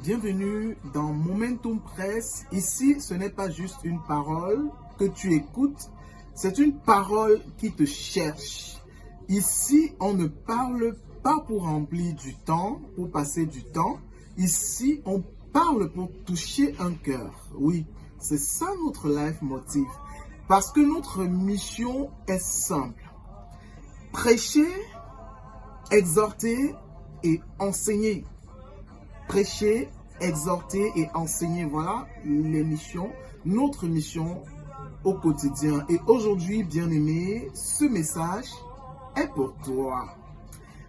Bienvenue dans Momentum Press. Ici, ce n'est pas juste une parole que tu écoutes, c'est une parole qui te cherche. Ici, on ne parle pas pour remplir du temps, pour passer du temps. Ici, on parle pour toucher un cœur. Oui, c'est ça notre life motive. Parce que notre mission est simple. Prêcher, exhorter et enseigner. Prêcher, exhorter et enseigner. Voilà les missions, notre mission au quotidien. Et aujourd'hui, bien-aimé, ce message est pour toi.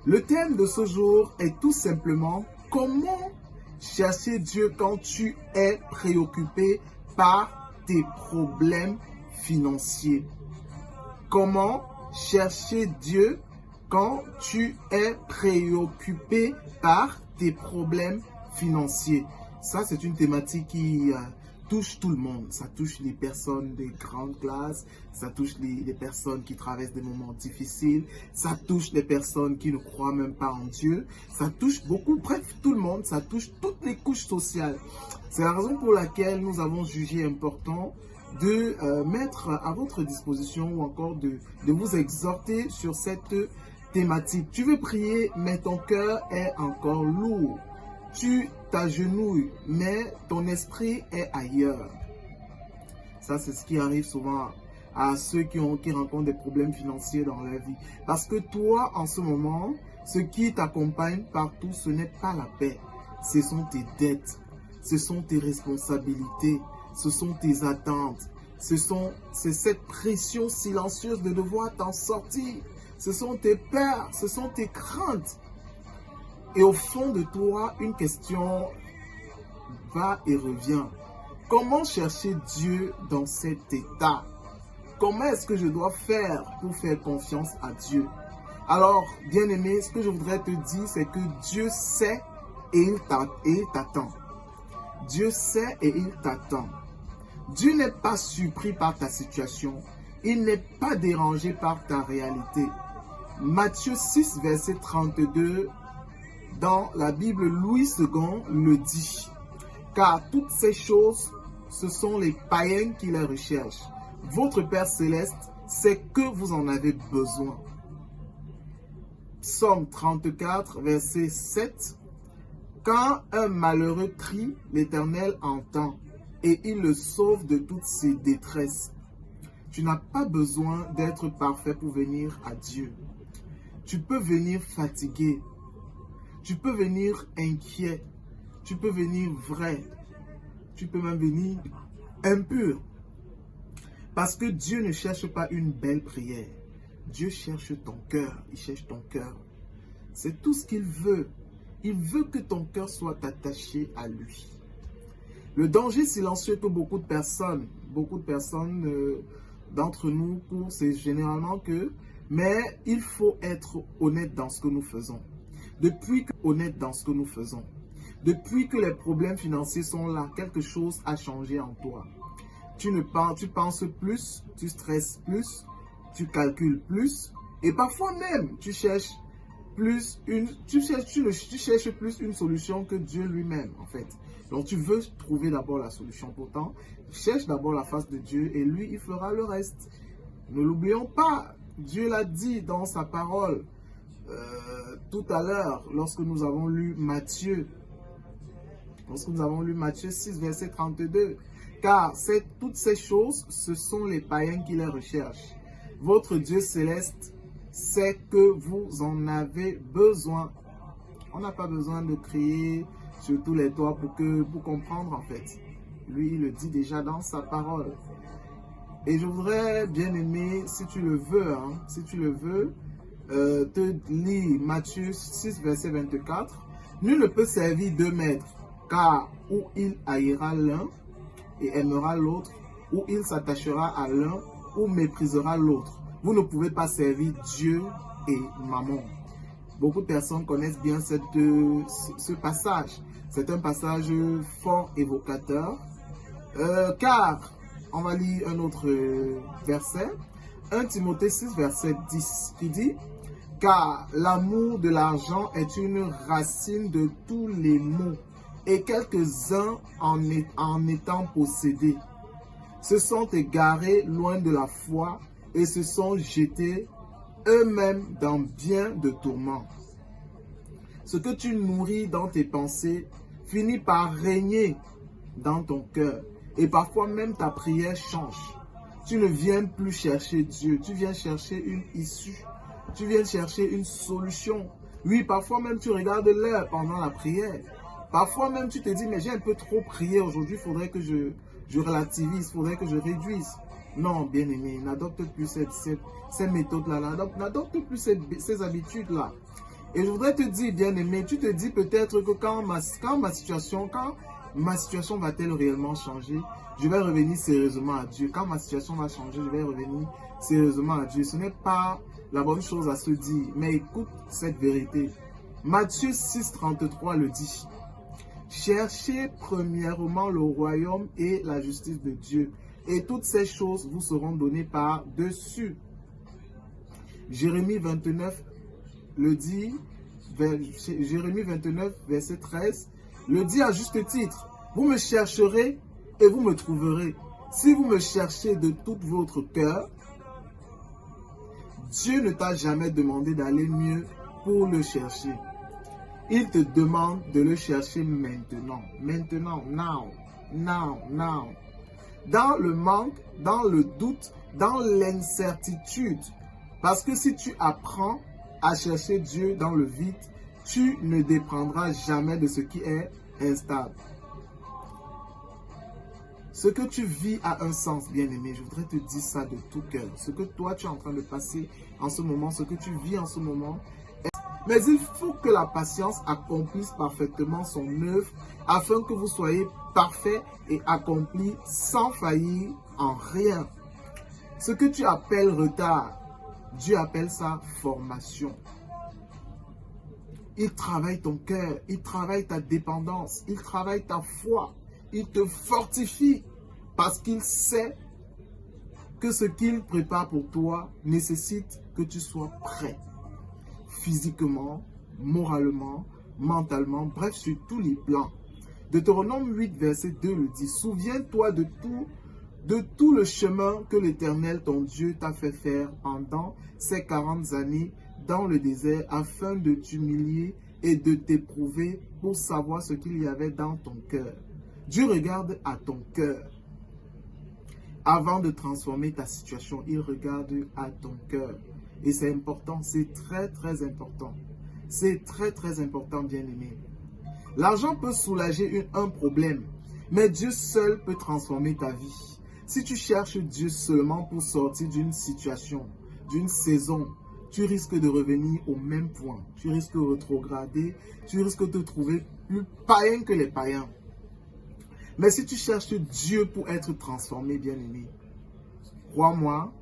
Le thème de ce jour est tout simplement comment chercher Dieu quand tu es préoccupé par tes problèmes financiers. Comment chercher Dieu quand tu es préoccupé par tes problèmes financiers. Ça, c'est une thématique qui touche tout le monde. Ça touche les personnes de grande classe, ça touche les personnes qui traversent des moments difficiles, ça touche les personnes qui ne croient même pas en Dieu, ça touche beaucoup, bref, tout le monde, ça touche toutes les couches sociales. C'est la raison pour laquelle nous avons jugé important de mettre à votre disposition ou encore de vous exhorter sur cette thématique. Tu veux prier, mais ton cœur est encore lourd. Tu t'agenouilles, mais ton esprit est ailleurs. Ça, c'est ce qui arrive souvent à ceux qui rencontrent des problèmes financiers dans leur vie. Parce que toi, en ce moment, ce qui t'accompagne partout, ce n'est pas la paix. Ce sont tes dettes, ce sont tes responsabilités, ce sont tes attentes. C'est cette pression silencieuse de devoir t'en sortir. Ce sont tes peurs, ce sont tes craintes. Et au fond de toi, une question va et revient. Comment chercher Dieu dans cet état? Comment est-ce que je dois faire pour faire confiance à Dieu? Alors, bien-aimé, ce que je voudrais te dire, c'est que Dieu sait et il t'attend. Dieu sait et il t'attend. Dieu n'est pas surpris par ta situation. Il n'est pas dérangé par ta réalité. Matthieu 6, verset 32, dans la Bible, Louis II le dit. Car toutes ces choses, ce sont les païens qui les recherchent. Votre Père Céleste sait que vous en avez besoin. Psaume 34, verset 7. Quand un malheureux crie, l'Éternel entend et il le sauve de toutes ses détresses. Tu n'as pas besoin d'être parfait pour venir à Dieu. Tu peux venir fatigué. Tu peux venir inquiet. Tu peux venir vrai. Tu peux même venir impur. Parce que Dieu ne cherche pas une belle prière. Dieu cherche ton cœur. Il cherche ton cœur. C'est tout ce qu'il veut. Il veut que ton cœur soit attaché à lui. Le danger silencieux que beaucoup de personnes d'entre nous courent, c'est généralement que, mais il faut être honnête dans ce que nous faisons. Depuis que les problèmes financiers sont là, quelque chose a changé en toi. Tu penses plus, tu stresses plus, tu calcules plus, et parfois même, tu cherches plus une solution que Dieu lui-même, en fait. Donc, tu veux trouver d'abord la solution. Pourtant, cherche d'abord la face de Dieu et lui, il fera le reste. Ne l'oublions pas. Dieu l'a dit dans sa parole tout à l'heure, lorsque nous avons lu Matthieu 6, verset 32. Car toutes ces choses, ce sont les païens qui les recherchent. Votre Dieu céleste sait que vous en avez besoin. On n'a pas besoin de crier sur tous les toits pour comprendre, en fait. Lui, il le dit déjà dans sa parole. Et je voudrais, bien aimé, si tu le veux, te lire Matthieu 6, verset 24. Nul ne peut servir deux maîtres, car ou il haïra l'un et aimera l'autre, ou il s'attachera à l'un ou méprisera l'autre. Vous ne pouvez pas servir Dieu et Mammon. Beaucoup de personnes connaissent bien ce passage. C'est un passage fort évocateur. Car, on va lire un autre verset. 1 Timothée 6, verset 10, qui dit « Car l'amour de l'argent est une racine de tous les maux, et quelques-uns en étant possédés se sont égarés loin de la foi et se sont jetés eux-mêmes dans bien de tourments. Ce que tu nourris dans tes pensées finit par régner dans ton cœur. Et parfois même ta prière change. Tu ne viens plus chercher Dieu, tu viens chercher une issue. Tu viens chercher une solution. Oui, parfois même tu regardes l'heure pendant la prière. Parfois même tu te dis, mais j'ai un peu trop prié aujourd'hui, il faudrait que je relativise, il faudrait que je réduise. Non, bien-aimé, n'adopte plus ces méthodes-là, n'adopte plus ces habitudes-là. Et je voudrais te dire, bien-aimé, tu te dis peut-être que quand ma situation va-t-elle réellement changer, je vais revenir sérieusement à Dieu. Quand ma situation va changer, je vais revenir sérieusement à Dieu. Ce n'est pas la bonne chose à se dire, mais écoute cette vérité. Matthieu 6, 33 le dit. Cherchez premièrement le royaume et la justice de Dieu, et toutes ces choses vous seront données par-dessus. Jérémie 29 le dit, Jérémie 29, verset 13, le dit à juste titre. Vous me chercherez et vous me trouverez. Si vous me cherchez de tout votre cœur, Dieu ne t'a jamais demandé d'aller mieux pour le chercher. Il te demande de le chercher maintenant. Maintenant, now. Dans le manque, dans le doute, dans l'incertitude. Parce que si tu apprends à chercher Dieu dans le vide, tu ne dépendras jamais de ce qui est instable. Ce que tu vis a un sens, bien-aimé. Je voudrais te dire ça de tout cœur. Ce que toi, tu es en train de passer en ce moment, ce que tu vis en ce moment. Mais il faut que la patience accomplisse parfaitement son œuvre afin que vous soyez parfaits et accomplis sans faillir en rien. Ce que tu appelles retard, Dieu appelle ça formation. Il travaille ton cœur, il travaille ta dépendance, il travaille ta foi, il te fortifie parce qu'il sait que ce qu'il prépare pour toi nécessite que tu sois prêt. Physiquement, moralement, mentalement, bref, sur tous les plans. Deutéronome 8, verset 2 le dit. Souviens-toi de tout le chemin que l'Éternel, ton Dieu, t'a fait faire pendant ces 40 années dans le désert afin de t'humilier et de t'éprouver pour savoir ce qu'il y avait dans ton cœur. Dieu regarde à ton cœur. Avant de transformer ta situation, il regarde à ton cœur. Et c'est important, c'est très très important. C'est très très important, bien-aimé. L'argent peut soulager un problème, mais Dieu seul peut transformer ta vie. Si tu cherches Dieu seulement pour sortir d'une situation, d'une saison, tu risques de revenir au même point. Tu risques de rétrograder, tu risques de te trouver plus païen que les païens. Mais si tu cherches Dieu pour être transformé, bien-aimé, crois-moi,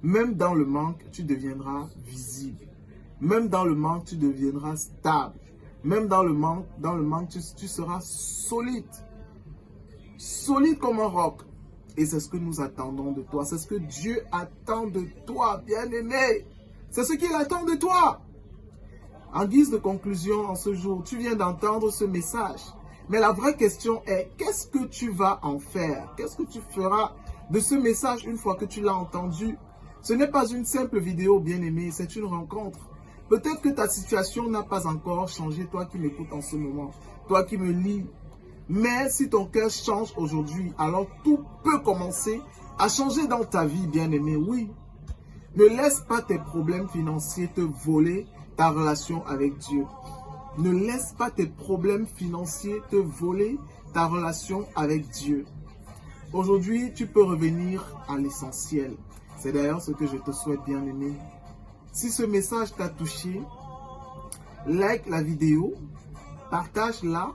même dans le manque, tu deviendras visible. Même dans le manque, tu deviendras stable. Même dans le manque, tu seras solide. Solide comme un roc. Et c'est ce que nous attendons de toi. C'est ce que Dieu attend de toi, bien-aimé. C'est ce qu'il attend de toi. En guise de conclusion, en ce jour, tu viens d'entendre ce message. Mais la vraie question est, qu'est-ce que tu vas en faire? Qu'est-ce que tu feras de ce message une fois que tu l'as entendu? Ce n'est pas une simple vidéo, bien-aimé, c'est une rencontre. Peut-être que ta situation n'a pas encore changé, toi qui m'écoutes en ce moment, toi qui me lis. Mais si ton cœur change aujourd'hui, alors tout peut commencer à changer dans ta vie, bien-aimé, oui. Ne laisse pas tes problèmes financiers te voler ta relation avec Dieu. Ne laisse pas tes problèmes financiers te voler ta relation avec Dieu. Aujourd'hui, tu peux revenir à l'essentiel. C'est d'ailleurs ce que je te souhaite, bien-aimé. Si ce message t'a touché, like la vidéo, partage-la,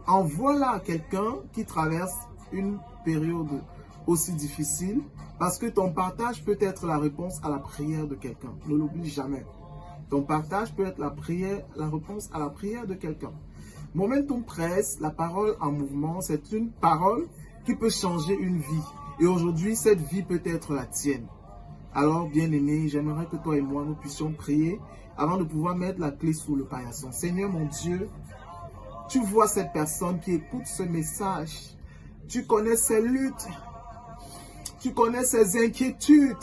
envoie-la à quelqu'un qui traverse une période aussi difficile, parce que ton partage peut être la réponse à la prière de quelqu'un. Ne l'oublie jamais. Ton partage peut être la réponse à la prière de quelqu'un. Momentum Presse, la parole en mouvement, c'est une parole qui peut changer une vie. Et aujourd'hui, cette vie peut être la tienne. Alors, bien-aimé, j'aimerais que toi et moi, nous puissions prier avant de pouvoir mettre la clé sous le paillasson. Seigneur, mon Dieu, Tu vois cette personne qui écoute ce message. Tu connais ses luttes. Tu connais ses inquiétudes.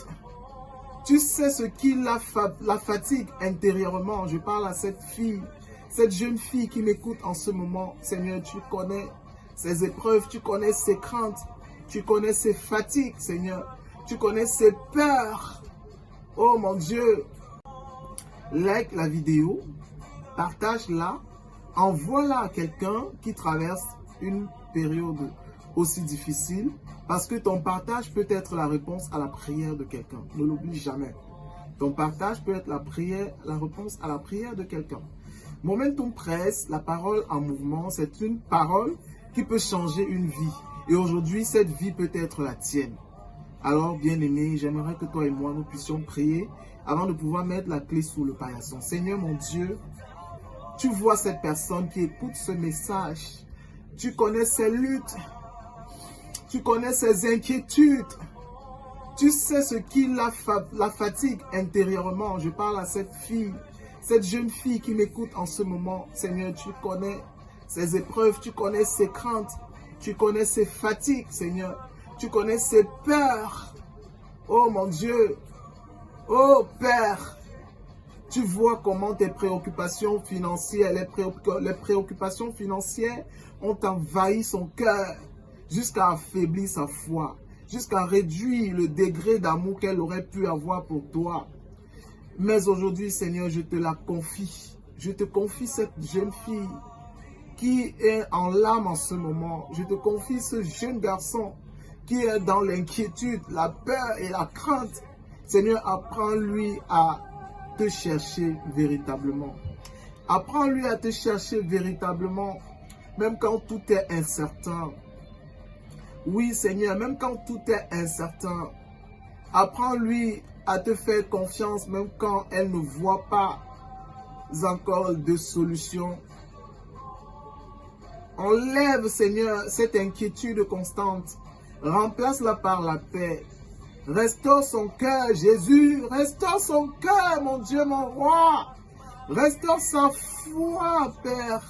Tu sais ce qui la fatigue intérieurement. Je parle à cette fille, cette jeune fille qui m'écoute en ce moment. Seigneur, tu connais ses épreuves, tu connais ses craintes, tu connais ses fatigues, Seigneur. Tu connais ses peurs. Oh mon Dieu, like la vidéo, partage-la, envoie-la à quelqu'un qui traverse une période aussi difficile, parce que ton partage peut être la réponse à la prière de quelqu'un. Ne l'oublie jamais. Ton partage peut être la réponse à la prière de quelqu'un. Momentum Presse, la parole en mouvement, c'est une parole qui peut changer une vie. Et aujourd'hui, cette vie peut être la tienne. Alors, bien-aimé, j'aimerais que toi et moi, nous puissions prier avant de pouvoir mettre la clé sous le paillasson. Seigneur mon Dieu, tu vois cette personne qui écoute ce message. Tu connais ses luttes. Tu connais ses inquiétudes. Tu sais ce qui la fatigue intérieurement. Je parle à cette fille, cette jeune fille qui m'écoute en ce moment. Seigneur, tu connais ses épreuves, tu connais ses craintes, tu connais ses fatigues, Seigneur. Tu connais ses peurs. Oh mon Dieu. Oh Père. Tu vois comment tes préoccupations financières, les préoccupations financières ont envahi son cœur jusqu'à affaiblir sa foi, jusqu'à réduire le degré d'amour qu'elle aurait pu avoir pour toi. Mais aujourd'hui, Seigneur, je te la confie. Je te confie cette jeune fille qui est en larmes en ce moment. Je te confie ce jeune garçon qui est dans l'inquiétude, la peur et la crainte. Seigneur, apprends-lui à te chercher véritablement. Apprends-lui à te chercher véritablement, même quand tout est incertain. Oui, Seigneur, même quand tout est incertain, apprends-lui à te faire confiance, même quand elle ne voit pas encore de solution. Enlève, Seigneur, cette inquiétude constante. Remplace-la par la paix. Restaure son cœur, Jésus. Restaure son cœur, mon Dieu, mon roi. Restaure sa foi, Père.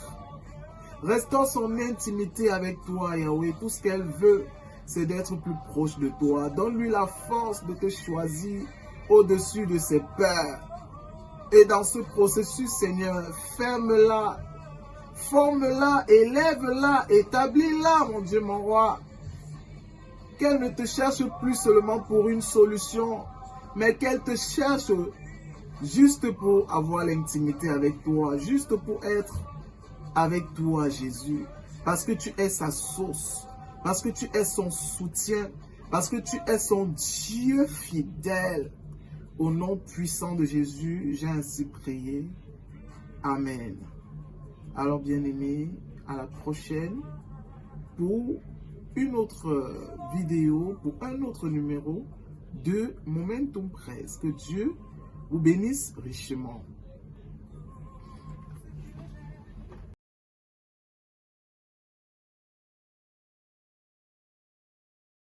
Restaure son intimité avec toi, Yahweh. Tout ce qu'elle veut, c'est d'être plus proche de toi. Donne-lui la force de te choisir au-dessus de ses peurs. Et dans ce processus, Seigneur, ferme-la, forme-la, élève-la, établis-la, mon Dieu, mon roi. Qu'elle ne te cherche plus seulement pour une solution, mais qu'elle te cherche juste pour avoir l'intimité avec toi, juste pour être avec toi, Jésus, parce que tu es sa source, parce que tu es son soutien, parce que tu es son Dieu fidèle. Au nom puissant de Jésus, j'ai ainsi prié. Amen. Alors, bien-aimés, à la prochaine pour une autre vidéo, pour un autre numéro de Momentum Presse. Que Dieu vous bénisse richement.